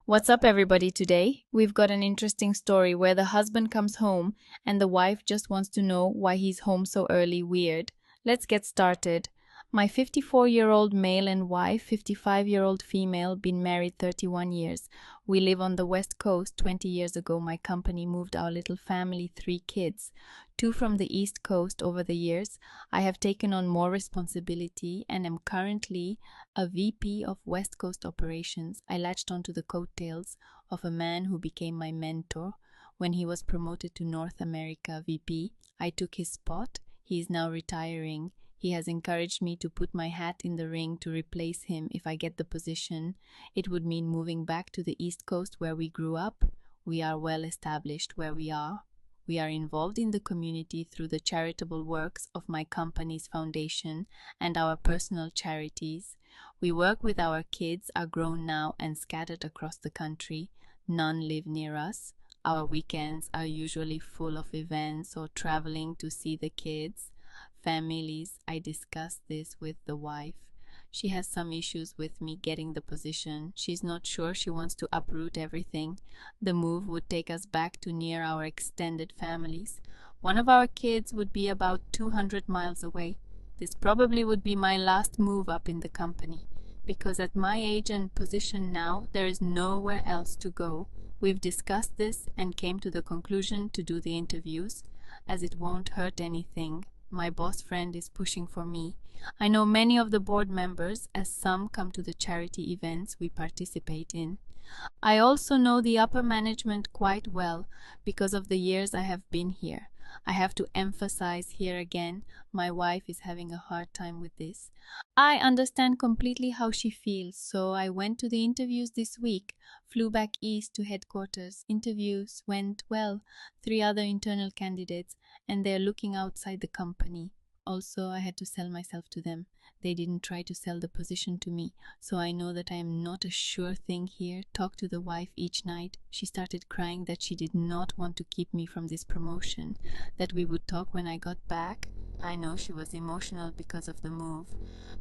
What's up, everybody? Today, we've got an interesting story where the husband comes home and the wife just wants to know why he's home so early. Weird. Let's get started. My 54-year-old male and wife, 55-year-old female, been married 31 years. We live on the West Coast. 20 years ago, my company moved our little family, 3 kids, 2 from the East Coast. Over the years, I have taken on more responsibility and am currently a VP of West Coast operations. I latched onto the coattails of a man who became my mentor. When he was promoted to North America VP, I took his spot. He is now retiring. He has encouraged me to put my hat in the ring to replace him if I get the position. It would mean moving back to the East Coast where we grew up. We are well established where we are. We are involved in the community through the charitable works of my company's foundation and our personal charities. We work with our kids, are grown now and scattered across the country. None live near us. Our weekends are usually full of events or traveling to see the kids. Families, I discussed this with the wife. She has some issues with me getting the position. She's not sure she wants to uproot everything. The move would take us back to near our extended families. One of our kids would be about 200 miles away. This probably would be my last move up in the company, because at my age and position now, there is nowhere else to go. We've discussed this and came to the conclusion to do the interviews, as it won't hurt anything. My boss friend is pushing for me. I know many of the board members, as some come to the charity events we participate in. I also know the upper management quite well because of the years I have been here. I have to emphasize here again, my wife is having a hard time with this. I understand completely how she feels, so I went to the interviews this week, flew back east to headquarters. Interviews went well, 3 other internal candidates, and they're looking outside the company. Also, I had to sell myself to them. They didn't try to sell the position to me, so I know that I am not a sure thing here. Talk to the wife each night. She started crying that she did not want to keep me from this promotion, that we would talk when I got back. I know she was emotional because of the move,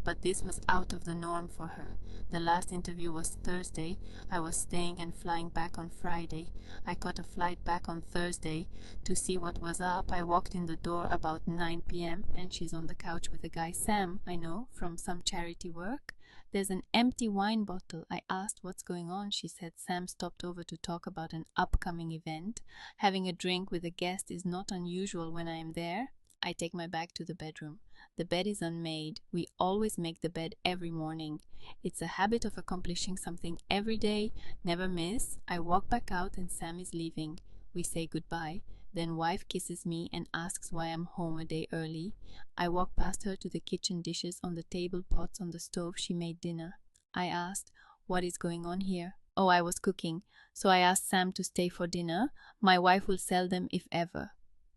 but this was out of the norm for her. The last interview was Thursday. I was staying and flying back on Friday. I caught a flight back on Thursday to see what was up. I walked in the door about 9 p.m. and she's on the couch with a guy, Sam, I know, from some charity work. There's an empty wine bottle. I asked what's going on. She said Sam stopped over to talk about an upcoming event. Having a drink with a guest is not unusual when I am there. I take my bag to the bedroom. The bed is unmade. We always make the bed every morning. It's a habit of accomplishing something every day, never miss. I walk back out and Sam is leaving. We say goodbye. Then wife kisses me and asks why I'm home a day early. I walk past her to the kitchen, dishes on the table, pots on the stove. She made dinner. I asked, what is going on here? Oh, I was cooking. So I asked Sam to stay for dinner. My wife will sell them if ever.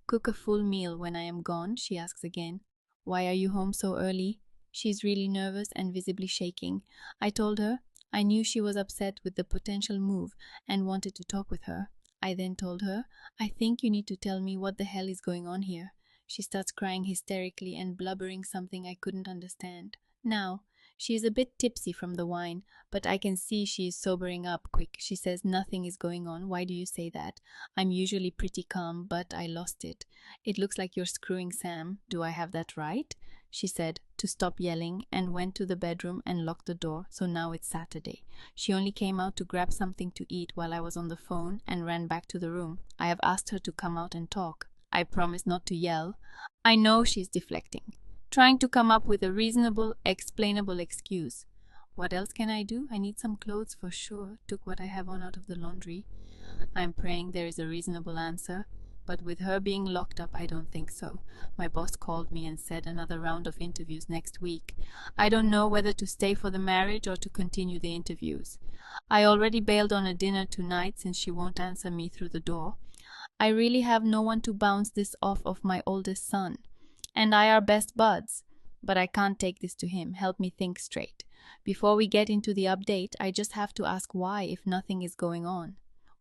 Cook a full meal when I am gone, she asks again. Why are you home so early? She's really nervous and visibly shaking. I told her I knew she was upset with the potential move and wanted to talk with her. I then told her, I think you need to tell me what the hell is going on here. She starts crying hysterically and blubbering something I couldn't understand. Now, she is a bit tipsy from the wine, but I can see she is sobering up quick. She says nothing is going on. Why do you say that? I'm usually pretty calm, but I lost it. It looks like you're screwing Sam. Do I have that right? She said to stop yelling and went to the bedroom and locked the door. So now it's Saturday. She only came out to grab something to eat while I was on the phone and ran back to the room. I have asked her to come out and talk. I promised not to yell. I know she's deflecting, trying to come up with a reasonable, explainable excuse. What else can I do? I need some clothes for sure. Took what I have on out of the laundry. I'm praying there is a reasonable answer, but with her being locked up, I don't think so. My boss called me and said another round of interviews next week. I don't know whether to stay for the marriage or to continue the interviews. I already bailed on a dinner tonight since she won't answer me through the door. I really have no one to bounce this off of. My oldest son and I are best buds, but I can't take this to him. Help me think straight. Before we get into the update, I just have to ask why if nothing is going on.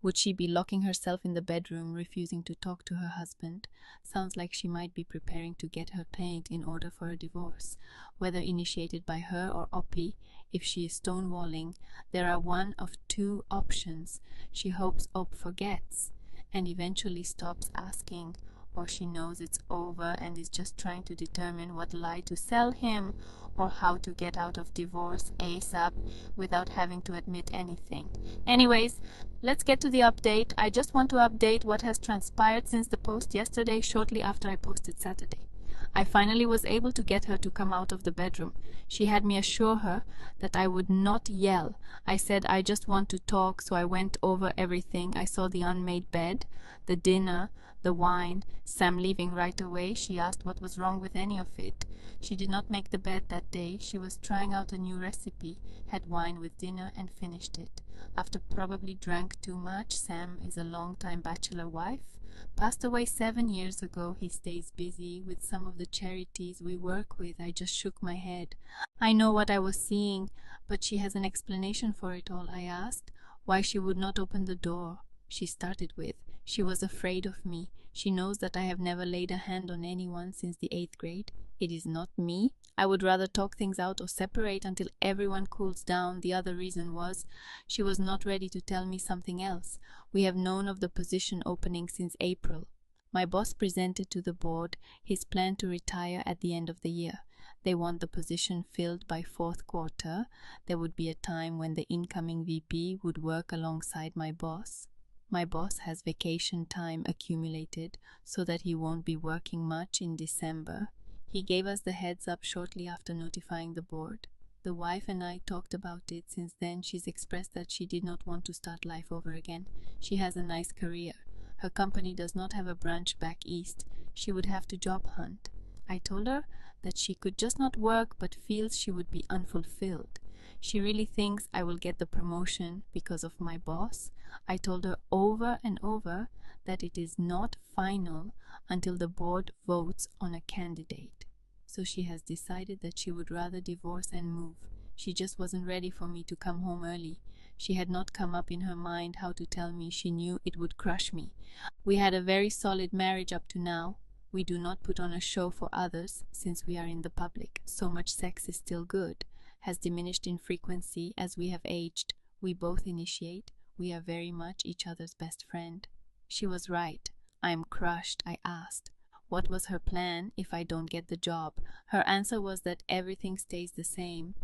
Would she be locking herself in the bedroom, refusing to talk to her husband? Sounds like she might be preparing to get her paid in order for a divorce. Whether initiated by her or Oppie, if she is stonewalling, there are one of two options. She hopes Opp forgets and eventually stops asking, or she knows it's over and is just trying to determine what lie to sell him or how to get out of divorce ASAP without having to admit anything. Anyways, let's get to the update. I just want to update what has transpired since the post yesterday, shortly after I posted Saturday. I finally was able to get her to come out of the bedroom. She had me assure her that I would not yell. I said I just want to talk, so I went over everything. I saw the unmade bed, the dinner, the wine, Sam leaving right away. She asked what was wrong with any of it. She did not make the bed that day. She was trying out a new recipe, had wine with dinner and finished it. After probably drank too much. Sam is a long-time bachelor wife. Passed away 7 years ago. He stays busy with some of the charities we work with. I just shook my head. I know what I was seeing, but she has an explanation for it all. I asked why she would not open the door. She started with, she was afraid of me. She knows that I have never laid a hand on anyone since the 8th grade. It is not me. I would rather talk things out or separate until everyone cools down. The other reason was she was not ready to tell me something else. We have known of the position opening since April. My boss presented to the board his plan to retire at the end of the year. They want the position filled by 4th quarter. There would be a time when the incoming VP would work alongside my boss. My boss has vacation time accumulated so that he won't be working much in December. He gave us the heads up shortly after notifying the board. The wife and I talked about it. Since then, she's expressed that she did not want to start life over again. She has a nice career. Her company does not have a branch back east. She would have to job hunt. I told her that she could just not work but feels she would be unfulfilled. She really thinks I will get the promotion because of my boss. I told her over and over that it is not final until the board votes on a candidate. So she has decided that she would rather divorce and move. She just wasn't ready for me to come home early. She had not come up in her mind how to tell me. She knew it would crush me. We had a very solid marriage up to now. We do not put on a show for others since we are in the public. So much sex is still good. Has diminished in frequency as we have aged. We both initiate. We are very much each other's best friend. She was right. I am crushed. I asked, what was her plan if I don't get the job? Her answer was that everything stays the same.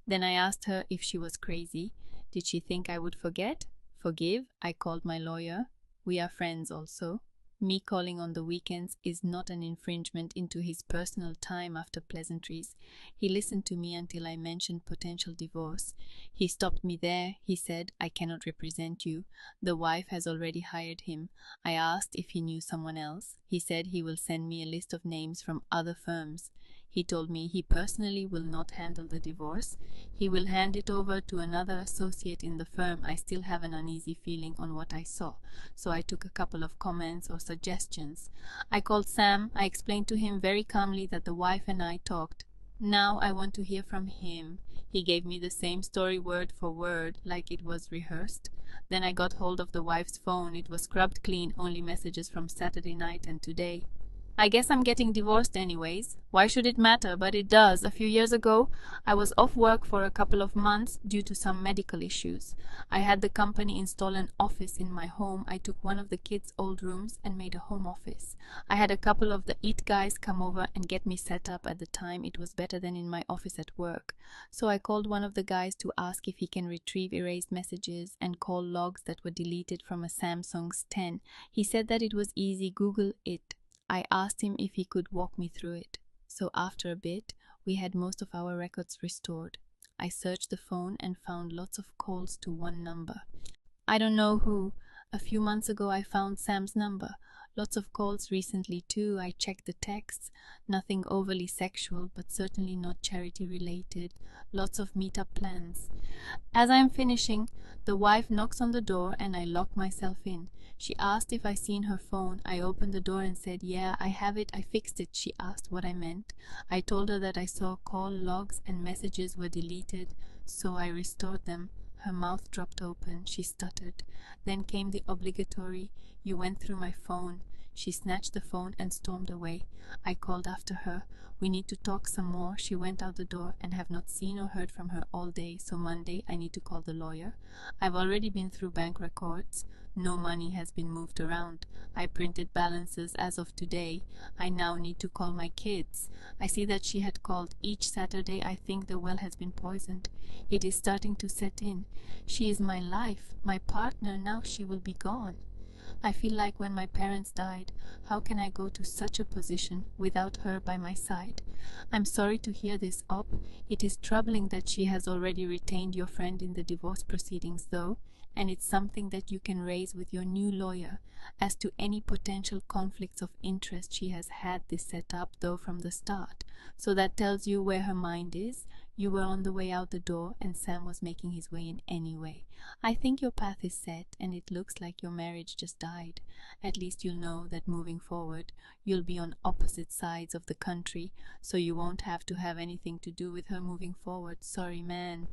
Then I asked her if she was crazy. Did she think I would forget? Forgive? I called my lawyer. We are friends also. Me calling on the weekends is not an infringement into his personal time after pleasantries. He listened to me until I mentioned potential divorce. He stopped me there. He said, I cannot represent you. The wife has already hired him. I asked if he knew someone else. He said he will send me a list of names from other firms. He told me he personally will not handle the divorce. He will hand it over to another associate in the firm. I still have an uneasy feeling on what I saw, so I took a couple of comments or suggestions. I called Sam. I explained to him very calmly that the wife and I talked. Now I want to hear from him. He gave me the same story word for word, like it was rehearsed. Then I got hold of the wife's phone. It was scrubbed clean, only messages from Saturday night and today. I guess I'm getting divorced anyways. Why should it matter? But it does. A few years ago, I was off work for a couple of months due to some medical issues. I had the company install an office in my home. I took one of the kids' old rooms and made a home office. I had a couple of the IT guys come over and get me set up. At the time, it was better than in my office at work. So I called one of the guys to ask if he can retrieve erased messages and call logs that were deleted from a Samsung's 10. He said that it was easy. Google it. I asked him if he could walk me through it. So after a bit, we had most of our records restored. I searched the phone and found lots of calls to one number. I don't know who. A few months ago I found Sam's number. Lots of calls recently too. I checked the texts. Nothing overly sexual, but certainly not charity related. Lots of meetup plans. As I am finishing, the wife knocks on the door and I lock myself in. She asked if I seen her phone. I opened the door and said, yeah, I have it, I fixed it. She asked what I meant. I told her that I saw call logs and messages were deleted, so I restored them. Her mouth dropped open. She stuttered. Then came the obligatory, "You went through my phone." She snatched the phone and stormed away. I called after her. "We need to talk some more." She went out the door and have not seen or heard from her all day, so Monday I need to call the lawyer. I've already been through bank records. No money has been moved around. I printed balances as of today. I now need to call my kids. I see that she had called each Saturday. I think the well has been poisoned. It is starting to set in. She is my life, my partner. Now she will be gone. I feel like when my parents died, how can I go to such a position without her by my side? I'm sorry to hear this, Op. It is troubling that she has already retained your friend in the divorce proceedings, though, and it's something that you can raise with your new lawyer. As to any potential conflicts of interest, she has had this set up, though, from the start. So that tells you where her mind is. You were on the way out the door, and Sam was making his way in anyway. I think your path is set, and it looks like your marriage just died. At least you'll know that moving forward, you'll be on opposite sides of the country, so you won't have to have anything to do with her moving forward. Sorry, man.